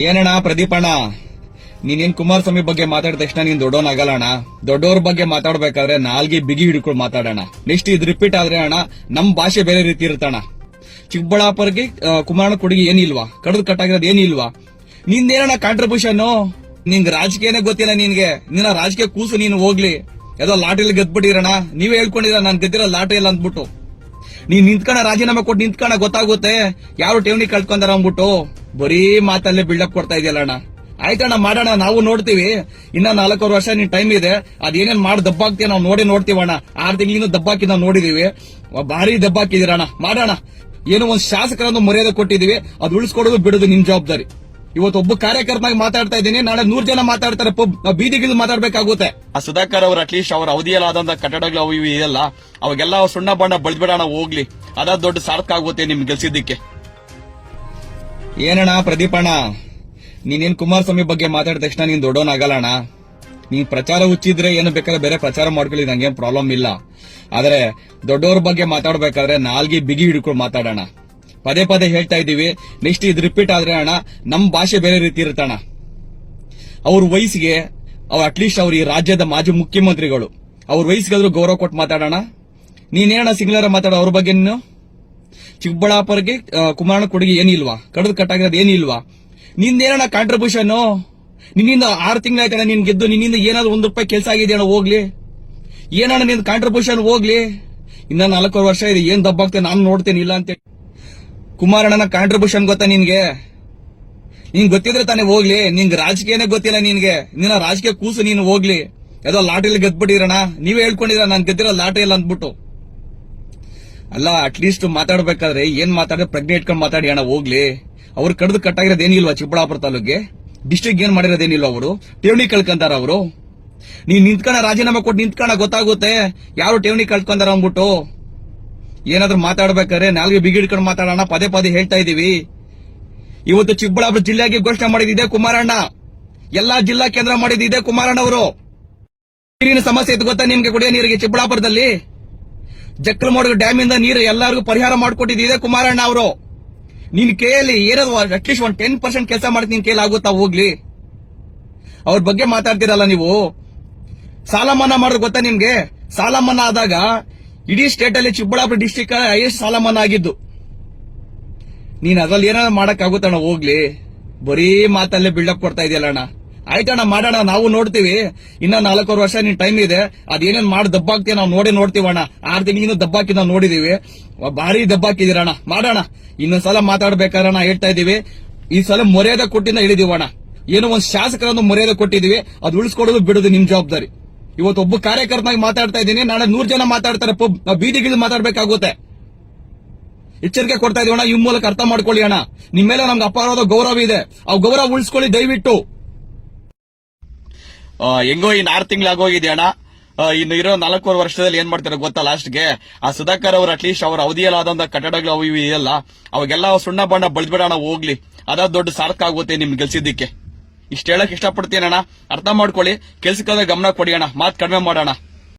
ಏನಣ್ಣ ಪ್ರದೀಪಣ್ಣ, ನೀನೇನ್ ಕುಮಾರಸ್ವಾಮಿ ಬಗ್ಗೆ ಮಾತಾಡಿದ ತಕ್ಷಣ ನೀನ್ ದೊಡ್ಡವನಾಗಲ್ಲ ಅಣ್ಣ. ದೊಡ್ಡವ್ರ ಬಗ್ಗೆ ಮಾತಾಡ್ಬೇಕಾದ್ರೆ ನಾಲ್ಗೆ ಬಿಗಿ ಹಿಡ್ಕೊಂಡು ಮಾತಾಡೋಣ. ನೆಕ್ಸ್ಟ್ ಇದು ರಿಪೀಟ್ ಆದ್ರೆ ಅಣ್ಣ ನಮ್ ಭಾಷೆ ಬೇರೆ ರೀತಿ ಇರುತ್ತಣ್ಣ. ಚಿಕ್ಕಬಳ್ಳಾಪುರಕ್ಕೆ ಕುಮಾರಣ್ಣ ಕೊಡುಗೆ ಏನಿಲ್ವಾ? ಕಡದು ಕಟ್ಟಾಗಿರೋದು ಏನಿಲ್ವಾ? ನಿಂದೇನಣ್ಣ ಕಾಂಟ್ರಿಬ್ಯೂಷನ್? ನಿಂಗ್ ರಾಜಕೀಯನೇ ಗೊತ್ತಿಲ್ಲ ನಿನ್ಗೆ. ನಿನ್ನ ರಾಜಕೀಯ ಕೂಸು ನೀನು ಹೋಗ್ಲಿ. ಯಾವುದೋ ಲಾಟರಿಲಿ ಗೆದ್ಬಿಟ್ಟಿರಣ. ನೀವೇ ಹೇಳ್ಕೊಂಡಿರ ನಾನ್ ಗೆದ್ದಿರೋ ಲಾಟರಿ ಇಲ್ಲ ಅಂದ್ಬಿಟ್ಟು. ನೀನ್ ನಿಂತ್ಕಣ ರಾಜೀನಾಮೆ ಕೊಟ್ಟು ನಿಂತ್ಕಣ, ಗೊತ್ತಾಗುತ್ತೆ ಯಾರು ಠೇವಣಿ ಕಳ್ಕೊಂಡಾರ ಅಂದ್ಬಿಟ್ಟು. ಬರೀ ಮಾತಲ್ಲೇ ಬಿಲ್ಡಪ್ ಕೊಡ್ತಾ ಇದೆಯಲ್ಲ. ಆಯ್ತಣ್ಣ, ಮಾಡೋಣ, ನಾವು ನೋಡ್ತೀವಿ. ಇನ್ನ 4 ವರ್ಷ ನಿನ್ ಟೈಮ್ ಇದೆ. ಅದೇನೇನ್ ಮಾಡಿ ದಬ್ಬಾಕ್ತೀವಿ ನಾವು ನೋಡ್ತೀವಣ್ಣ. 6 ತಿಂಗಳಿಂದ ದಬ್ಬಾಕಿ ನಾವು ನೋಡಿದೀವಿ. ಭಾರಿ ದಬ್ಬಾಕಿದಿರಣ್ಣ. ಮಾಡೋಣ. ಏನೋ ಒಂದ್ ಶಾಸಕರನ್ನು ಮರ್ಯಾದೆ ಕೊಟ್ಟಿದೀವಿ, ಅದು ಉಳಿಸ್ಕೊಡೋದು ಬಿಡೋದು ನಿಮ್ ಜವಾಬ್ದಾರಿ. ಇವತ್ತು ಒಬ್ಬ ಕಾರ್ಯಕರ್ತನಾಗಿ ಮಾತಾಡ್ತಾ ಇದ್ದೀನಿ, ನಾಳೆ 100 ಜನ ಮಾತಾಡ್ತಾರೆ. ನಾವು ಬೀದಿಗಿಳಿದು ಮಾತಾಡ್ಬೇಕಾಗುತ್ತೆ. ಆ ಸುಧಾಕರ್ ಅವ್ರ ಅಟ್ಲೀಸ್ಟ್ ಅವ್ರ ಅವಧಿಯಲ್ಲಾದಂತ ಕಟ್ಟಡಗಳು ಅವು ಇವು ಇದೆಲ್ಲ, ಅವಾಗೆಲ್ಲ ಸುಣ್ಣ ಬಣ್ಣ ಬಳ್ದ್ಬೇಡಣ ಹೋಗ್ಲಿ. ಅದ ದೊಡ್ಡ ಸಾರ್ಥಕ ಆಗುತ್ತೆ ನಿಮ್ ಗೆಲ್ಸಿದ್ದಕ್ಕೆ. ಏನಣ್ಣ ಪ್ರದೀಪಣ್ಣ, ನೀನೇನ್ ಕುಮಾರಸ್ವಾಮಿ ಬಗ್ಗೆ ಮಾತಾಡಿದ ತಕ್ಷಣ ನೀನ್ ದೊಡ್ಡವನಾಗಲ್ಲ ಅಣ್ಣ. ನೀನ್ ಪ್ರಚಾರ ಹುಚ್ಚಿದ್ರೆ ಏನು ಬೇಕಾದ್ರೆ ಬೇರೆ ಪ್ರಚಾರ ಮಾಡ್ಕೊಳ್ಳಿ, ನಂಗೇನ್ ಪ್ರಾಬ್ಲಮ್ ಇಲ್ಲ. ಆದ್ರೆ ದೊಡ್ಡವ್ರ ಬಗ್ಗೆ ಮಾತಾಡ್ಬೇಕಾದ್ರೆ ನಾಲ್ಗೆ ಬಿಗಿ ಹಿಡ್ಕೊಂಡು ಮಾತಾಡೋಣ. ಪದೇ ಪದೇ ಹೇಳ್ತಾ ಇದೀವಿ. ನೆಕ್ಸ್ಟ್ ಇದು ರಿಪೀಟ್ ಆದ್ರೆ ಅಣ್ಣ ನಮ್ ಭಾಷೆ ಬೇರೆ ರೀತಿ ಇರುತ್ತಣ್ಣ. ಅವ್ರ ವಯಸ್ಸಿಗೆ ಅಟ್ಲೀಸ್ಟ್ ಅವ್ರ ಈ ರಾಜ್ಯದ ಮಾಜಿ ಮುಖ್ಯಮಂತ್ರಿಗಳು, ಅವ್ರ ವಯಸ್ಸಿಗಾದ್ರೂ ಗೌರವ ಕೊಟ್ಟು ಮಾತಾಡೋಣ. ನೀನೇನ ಸಿಂಗ್ಲರ ಮಾತಾಡೋ ಅವ್ರ ಬಗ್ಗೆ. ನೀನು ಚಿಕ್ಕಬಳ್ಳಾಪುರಕ್ಕೆ ಕುಮಾರಣ್ಣ ಕೊಡುಗೆ ಏನಿಲ್ವಾ? ಕಡದು ಕಟ್ಟಾಗಿರೋದು ಏನಿಲ್ವಾ? ನಿಂದೇನಣ್ಣ ಕಾಂಟ್ರಿಬ್ಯೂಷನ್? ನಿನ್ನಿಂದ 6 ತಿಂಗಳಾಯ್ತಣ್ಣ ನೀನ್ ಗೆದ್ದು. ನಿನ್ನಿಂದ ಏನಾದ್ರು ₹1 ಕೆಲಸ ಆಗಿದೆಯಣ್ಣ ಹೋಗ್ಲಿ. ಏನಣ್ಣ ನಿನ್ ಕಾಂಟ್ರಿಬ್ಯೂಷನ್ ಹೋಗ್ಲಿ. ಇನ್ನ 4 ವರ್ಷ ಇದೆ, ಏನ್ ದಬ್ಬಾಗ್ತೇನೆ ನಾನು ನೋಡ್ತೇನೆ. ಇಲ್ಲ ಅಂತ ಕುಮಾರಣ್ಣನ ಕಾಂಟ್ರಿಬ್ಯೂಷನ್ ಗೊತ್ತಾ ನಿನ್ಗೆ? ನಿನ್ ಗೊತ್ತಿದ್ರೆ ತಾನೇ ಹೋಗ್ಲಿ. ನಿಂಗ್ ರಾಜಕೀಯನೇ ಗೊತ್ತಿಲ್ಲ ನಿನ್ಗೆ. ನಿನ್ನ ರಾಜಕೀಯ ಕೂಸು ನೀನು ಹೋಗ್ಲಿ. ಯಾವುದೋ ಲಾಟರಿಲಿ ಗೆದ್ಬಿಟ್ಟಿರಣ. ನೀವೇ ಹೇಳ್ಕೊಂಡಿರ ನಾನ್ ಗೆದ್ದಿರೋ ಲಾಟರಿ ಇಲ್ಲ ಅಂದ್ಬಿಟ್ಟು. ಅಲ್ಲ, ಅಟ್ಲೀಸ್ಟ್ ಮಾತಾಡ್ಬೇಕಾದ್ರೆ ಏನ್ ಮಾತಾಡಿದ್ರೆ ಪ್ರಜ್ಞೆ ಇಟ್ಕೊಂಡು ಮಾತಾಡಿ ಅಣ್ಣ ಹೋಗ್ಲಿ. ಅವ್ರು ಕಡ್ದು ಕಟ್ಟಾಗಿರೋದು ಏನಿಲ್ವಾ? ಚಿಕ್ಕಬಳ್ಳಾಪುರ ತಾಲೂಕಿಗೆ ಡಿಸ್ಟ್ರಿಕ್ಟ್ ಏನ್ ಮಾಡಿರೋದೇನಿಲ್ವ? ಅವರು ಠೇವಣಿ ಕಳ್ಕೊಂತಾರ. ಅವರು ನೀನ್ ನಿಂತ್ಕಣ ರಾಜೀನಾಮೆ ಕೊಟ್ಟು ನಿಂತ್ಕಣ, ಗೊತ್ತಾಗುತ್ತೆ ಯಾರು ಠೇವಣಿ ಕಳ್ಕೊಂತಾರ ಅಂದ್ಬಿಟ್ಟು. ಏನಾದ್ರೂ ಮಾತಾಡ್ಬೇಕಾದ್ರೆ ನಾಲ್ಗೆ ಬಿಗಿಡ್ಕೊಂಡು ಮಾತಾಡೋಣ. ಪದೇ ಪದೇ ಹೇಳ್ತಾ ಇದೀವಿ. ಇವತ್ತು ಚಿಕ್ಕಬಳ್ಳಾಪುರ ಜಿಲ್ಲೆಗೆ ಘೋಷಣೆ ಮಾಡಿದಿದೆ ಕುಮಾರಣ್ಣ. ಎಲ್ಲಾ ಜಿಲ್ಲಾ ಕೇಂದ್ರ ಮಾಡಿದಿದೆ ಕುಮಾರಣ್ಣ ಅವರು. ನೀರಿನ ಸಮಸ್ಯೆ ಇತ್ತು ಗೊತ್ತಾ ನಿಮ್ಗೆ? ಕುಡಿಯೋ ನೀರಿಗೆ ಚಿಕ್ಕಬಳ್ಳಾಪುರದಲ್ಲಿ ಜಕ್ಕಲಮೋಡ ಡ್ಯಾಮ್ ಇಂದ ನೀರು ಎಲ್ಲರಿಗೂ ಪರಿಹಾರ ಮಾಡಿಕೊಟ್ಟಿದೆ ಕುಮಾರಣ್ಣ ಅವರು. ನಿನ್ ಕೈಯಲ್ಲಿ ಏನಾದ್ರು ಅಟ್ಲೀಸ್ಟ್ 10% ಕೆಲಸ ಮಾಡಿ ನಿನ್ ಕೈಯಲ್ಲಿ ಆಗುತ್ತಾ ಹೋಗ್ಲಿ. ಅವ್ರ ಬಗ್ಗೆ ಮಾತಾಡ್ತಿರಲ್ಲ ನೀವು. ಸಾಲ ಮನ್ನಾ ಮಾಡಿದ್ರೆ ಗೊತ್ತಾ ನಿಮ್ಗೆ? ಸಾಲ ಮನ್ನಾ ಆದಾಗ ಇಡೀ ಸ್ಟೇಟ್ ಅಲ್ಲಿ ಚಿಕ್ಕಬಳ್ಳಾಪುರ ಡಿಸ್ಟಿಕ್ ಹೈಯೆಸ್ಟ್ ಸಾಲ ಮನ್ನಾ ಆಗಿದ್ದು. ನೀನ್ ಅದ್ರಲ್ಲಿ ಏನಾದ್ರು ಮಾಡಕ್ ಆಗುತ್ತಣ್ಣ ಹೋಗ್ಲಿ. ಬರೀ ಮಾತಲ್ಲೇ ಬಿಲ್ಡಪ್ ಕೊಡ್ತಾ ಇದೆಯಲ್ಲ. ಆಯ್ತಣ್ಣ, ಮಾಡೋಣ, ನಾವು ನೋಡ್ತೀವಿ. ಇನ್ನ 4 ವರ್ಷ ನಿನ್ ಟೈಮ್ ಇದೆ. ಅದೇನೇನ್ ಮಾಡಿ ದಬ್ಬಾಕ್ತೀವಿ ನಾವು ನೋಡ್ತೀವಣ್ಣ. 6 ತಿಂಗಳಿಂದ ದಬ್ಬಾಕಿ ನಾವು ನೋಡಿದೀವಿ. ಭಾರಿ ದಬ್ಬಾಕಿದಿರಣ್ಣ. ಮಾಡೋಣ. ಇನ್ನೊಂದ್ಸಲ ಮಾತಾಡ್ಬೇಕಾರಣ ಹೇಳ್ತಾ ಇದೀವಿ. ಈ ಸಲ ಮರ್ಯಾದೆ ಕೊಟ್ಟಿಂದ ಹೇಳಿದೀವಣ್ಣ. ಏನೋ ಒಂದ್ ಶಾಸಕರನ್ನು ಮರ್ಯಾದೆ ಕೊಟ್ಟಿದೀವಿ, ಅದು ಉಳಿಸ್ಕೊಡೋದು ಬಿಡೋದು ನಿಮ್ ಜವಾಬ್ದಾರಿ. ಇವತ್ತು ಒಬ್ಬ ಕಾರ್ಯಕರ್ತನಾಗಿ ಮಾತಾಡ್ತಾ ಇದ್ದೀನಿ, ನಾಳೆ 100 ಜನ ಮಾತಾಡ್ತಾರೆ. ನಾವು ಬೀದಿಗಿಳಿದು ಮಾತಾಡ್ಬೇಕಾಗುತ್ತೆ. ಎಚ್ಚರಿಕೆ ಕೊಡ್ತಾ ಇದೀವಣ್ಣ. ಈ ಮೂಲಕ ಅರ್ಥ ಮಾಡ್ಕೊಳ್ಳಿ ಅಣ್ಣ. ನಿಮ್ ಮೇಲೆ ನಮ್ಗೆ ಅಪಾರವಾದ ಗೌರವ ಇದೆ. ಆ ಗೌರವ ಉಳಿಸ್ಕೊಳ್ಳಿ ದಯವಿಟ್ಟು. ಹೆಂಗೋ ಇನ್ 6 ತಿಂಗಳಾಗೋಗಿದೆ ಅಣ್ಣ. ಇನ್ನು ಇರೋ 4 ವರ್ಷದಲ್ಲಿ ಏನ್ ಮಾಡ್ತಾರೆ ಗೊತ್ತಾ? ಲಾಸ್ಟ್ಗೆ ಆ ಸುಧಾಕರ್ ಅವ್ರ ಅಟ್ಲೀಸ್ಟ್ ಅವ್ರ ಅವಧಿಯಲ್ಲಾದಂತ ಕಟ್ಟಡಗಳು ಅವು ಇವು ಇದೆಲ್ಲ, ಅವಾಗೆಲ್ಲ ಸುಣ್ಣ ಬಣ್ಣ ಬಳ್ದ್ಬೇಡಣ ಹೋಗ್ಲಿ. ಅದ ದೊಡ್ಡ ಸಾರ್ಥಕ ಆಗುತ್ತೆ ನಿಮ್ ಗೆಲ್ಸಿದ್ದಕ್ಕೆ. ಇಷ್ಟ ಹೇಳಕ್ ಇಷ್ಟಪಡ್ತೀನಣ್ಣ. ಅರ್ಥ ಮಾಡ್ಕೊಳ್ಳಿ. ಕೆಲ್ಸಕ್ಕೆ ಗಮನ ಕೊಡಿ ಅಣ್ಣ. ಮಾತ್ ಕಡಿಮೆ ಮಾಡೋಣ.